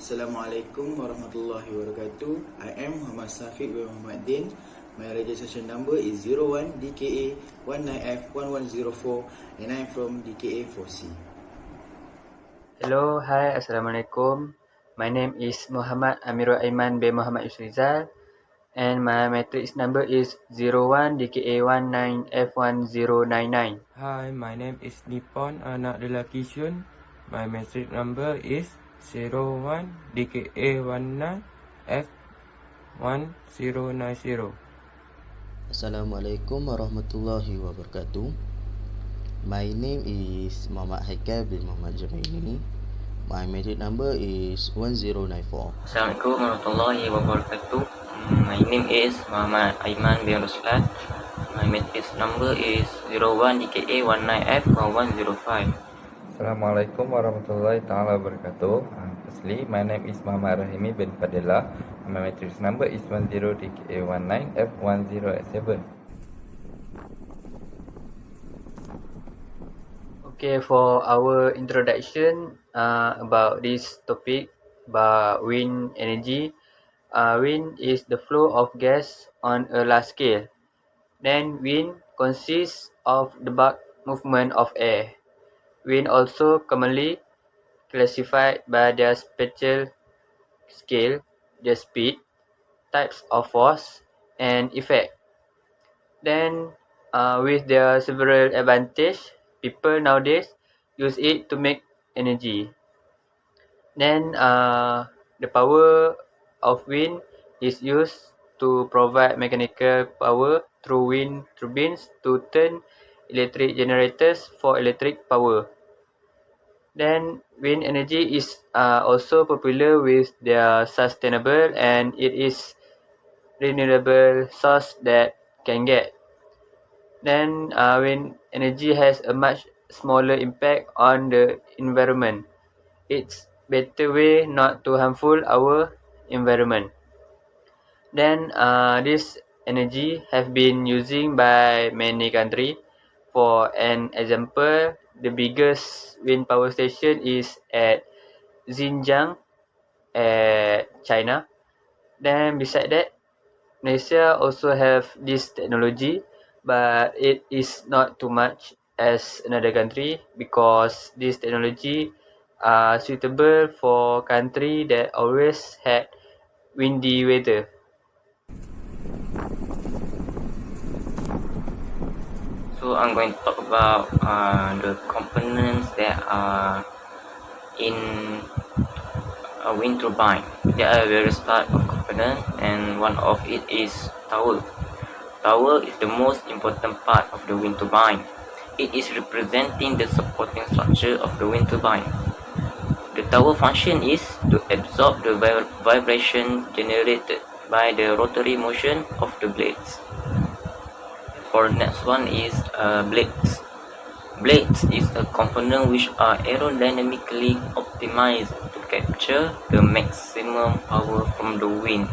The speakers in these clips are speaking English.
Assalamualaikum warahmatullahi wabarakatuh. I am Muhammad Safiq bin Muhammad Din. My registration number is 01DKA19F1104 and I am from DKA4C. Hello, hi, Assalamualaikum. My name is Muhammad Amirul Aiman bin Muhammad Yusrizal and my matrix number is 01DKA19F1099. Hi, my name is Nippon Anak Lelaki Shun. My matric number is 01 DKA19 F1090. Assalamualaikum warahmatullahi wabarakatuh. My name is Muhammad Haikal bin Muhammad Jamaini. My matric number is 1094. Assalamualaikum warahmatullahi wabarakatuh. My name is Muhammad Aiman bin Ruslan. My matrix number is 01 DKA19F1105. Assalamualaikum warahmatullahi ta'ala wabarakatuh. Firstly, my name is Muhammad Rahimi bin Fadillah. My matrix number is 10DKA19F1087. Okay, for our introduction about this topic about wind energy. Wind is the flow of gas on a large scale. Then wind consists of the bulk movement of air. Wind also commonly classified by their spatial scale, their speed, types of force, and effect. Then, with their several advantages, people nowadays use it to make energy. Then, the power of wind is used to provide mechanical power through wind turbines to turn electric generators for electric power. Then wind energy is also popular with their sustainable and it is renewable source that can get. Then wind energy has a much smaller impact on the environment. It's better way not to harmful our environment. Then this energy have been using by many countries. For an example, the biggest wind power station is at Xinjiang at China. Then beside that, Malaysia also have this technology, but it is not too much as another country because this technology are suitable for country that always had windy weather. So I'm going to talk about the components that are in a wind turbine. There are various types of components and one of it is tower. Tower is the most important part of the wind turbine. It is representing the supporting structure of the wind turbine. The tower function is to absorb the vibration generated by the rotary motion of the blades. For the next one is blades. Blades is a component which are aerodynamically optimized to capture the maximum power from the wind,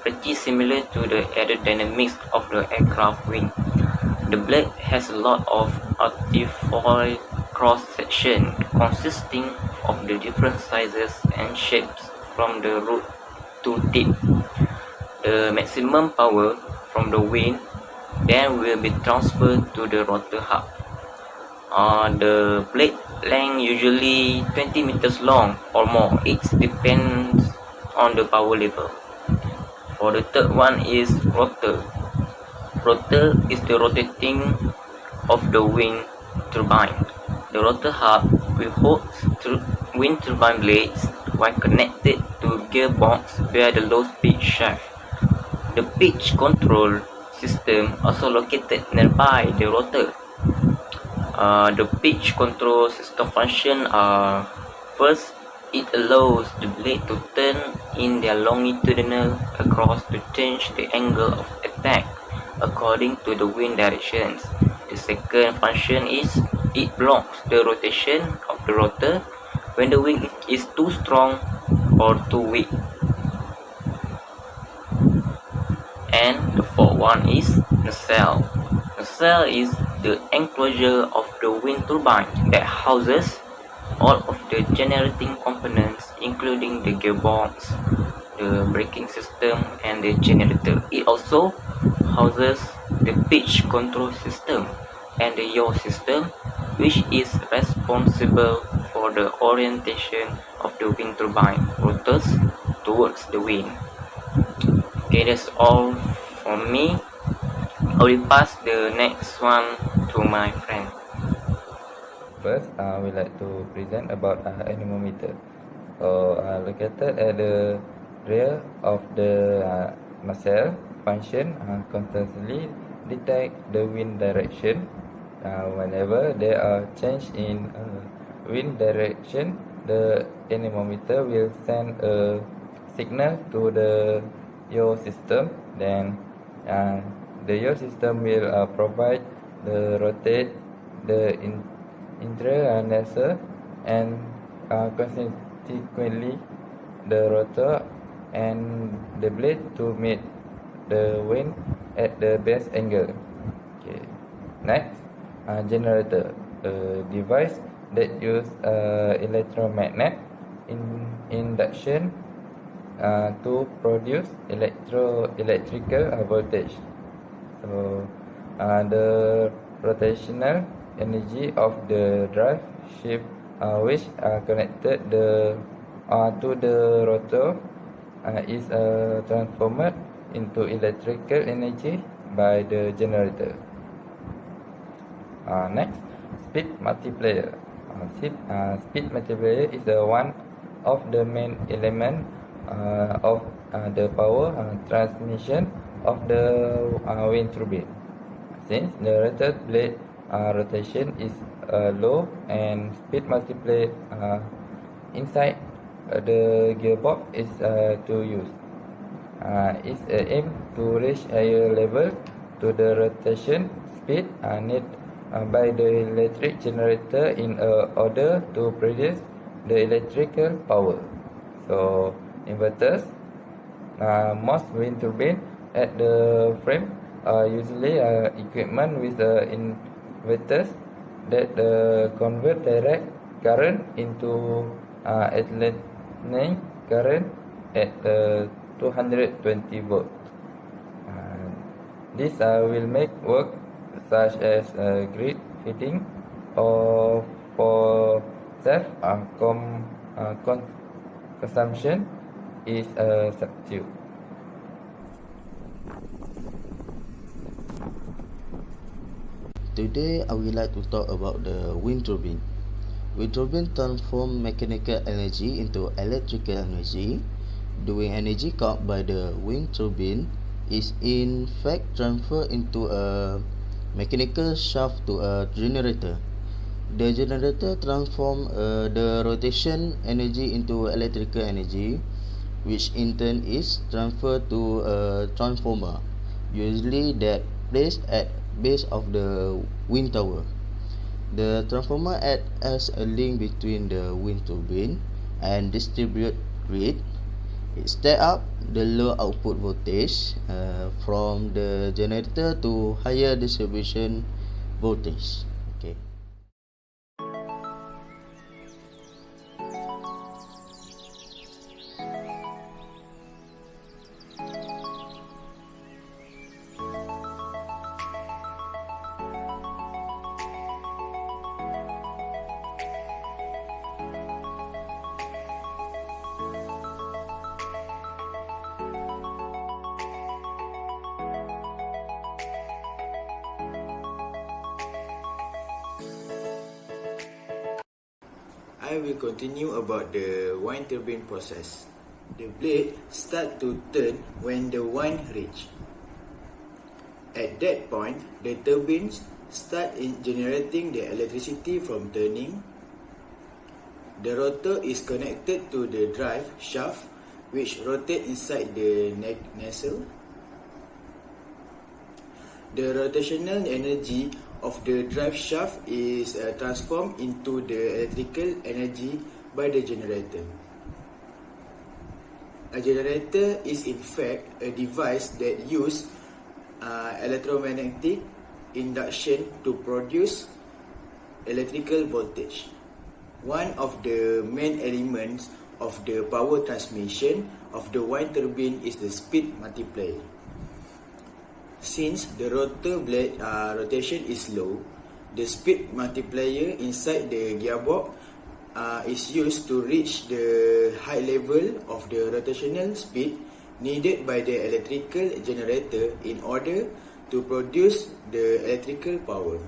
pretty similar to the aerodynamics of the aircraft wing. The blade has a lot of artifoil cross-section consisting of the different sizes and shapes from the root to tip. The maximum power from the wind then will be transferred to the rotor hub. The blade length usually 20 meters long or more. It depends on the power level. For the third one is rotor. Rotor is the rotating of the wind turbine. The rotor hub will hold wind turbine blades while connected to gearbox via the low speed shaft. The pitch control system also located nearby the rotor. The pitch control system function are first, it allows the blade to turn in their longitudinal across to change the angle of attack according to the wind directions. The second function is it blocks the rotation of the rotor when the wind is too strong or too weak. And the fourth one is nacelle. Nacelle is the enclosure of the wind turbine that houses all of the generating components, including the gearbox, the braking system, and the generator. It also houses the pitch control system and the yaw system, which is responsible for the orientation of the wind turbine rotors towards the wind. Okay, that's all from me. I will pass the next one to my friend. First, I would like to present about anemometer. So, located at the rear of the nacelle, function constantly detect the wind direction. Whenever there are change in wind direction, the anemometer will send a signal to the yaw system. Then, the yaw system will provide the rotate the intra-nacelle and consequently the rotor and the blade to meet the wind at the best angle. Okay. Next, generator, a device that use electromagnet induction to produce electrical voltage. So, the rotational energy of the drive shaft which are connected to the rotor is transformed into electrical energy by the generator. Next, speed multiplier. Speed multiplier is one of the main element of the power transmission of the wind turbine. Since the rotor blade rotation is low and speed multiplier inside the gearbox is to use. It's aim to reach higher level to the rotation speed need by the electric generator in order to produce the electrical power. So inverters, most wind turbine at the frame are usually equipment with inverters that convert direct current into alternating current at 220 volts. This will make work such as grid feeding or for self consumption is a substitute. Today I would like to talk about the wind turbine. Wind turbine transform mechanical energy into electrical energy. Doing energy caught by the wind turbine is in fact transferred into a mechanical shaft to a generator. The generator transforms the rotation energy into electrical energy, which in turn is transferred to a transformer, usually that placed at base of the wind tower. The transformer acts as a link between the wind turbine and distributed grid. It step up the low output voltage from the generator to higher distribution voltage. Okay. I will continue about the wind turbine process. The blade start to turn when the wind reach. At that point, the turbines start generating the electricity from turning. The rotor is connected to the drive shaft, which rotates inside the nacelle. The rotational energy of the drive shaft is transformed into the electrical energy by the generator. A generator is in fact a device that uses electromagnetic induction to produce electrical voltage. one of the main elements of the power transmission of the wind turbine is the speed multiplier. Since the rotor blade rotation is low, the speed multiplier inside the gearbox is used to reach the high level of the rotational speed needed by the electrical generator in order to produce the electrical power.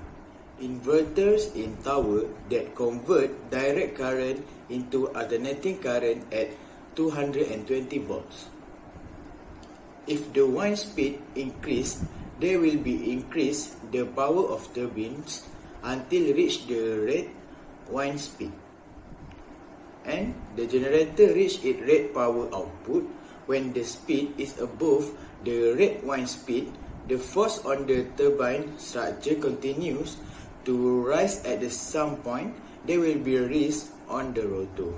Inverters in tower that convert direct current into alternating current at 220 volts. If the wind speed increase, there will be increase the power of turbines until reach the rate wind speed. And the generator reach its rate power output when the speed is above the rate wind speed. The force on the turbine structure continues to rise at some point. There will be a release on the rotor.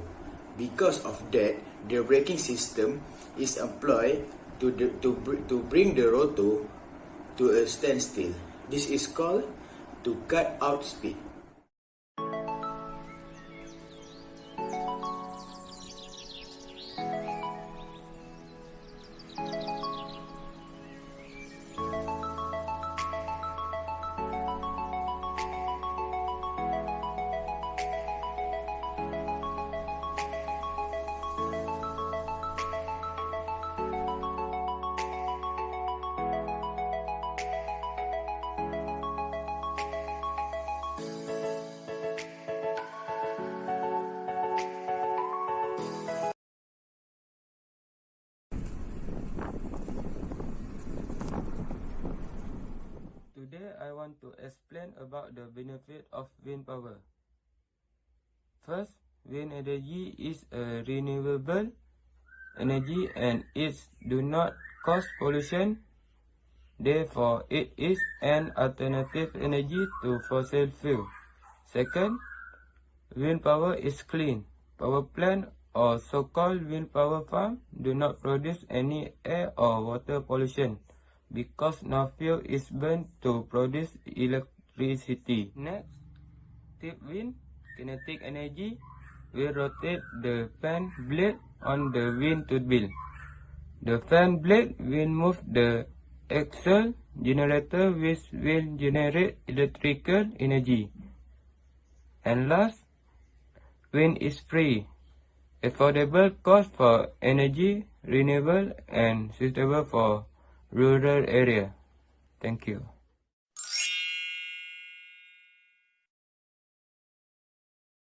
Because of that, the braking system is employed to bring the rotor to a standstill. This is called to cut out speed. Today I want to explain about the benefit of wind power. First, wind energy is a renewable energy and it do not cause pollution. Therefore, it is an alternative energy to fossil fuel. Second, wind power is clean. Power plant or so-called wind power farm do not produce any air or water pollution, because no fuel is burned to produce electricity. Next, tip wind kinetic energy will rotate the fan blade on the wind turbine. The fan blade will move the axle generator which will generate electrical energy. And last, wind is free, affordable cost for energy, renewable and suitable for rural area. Thank you.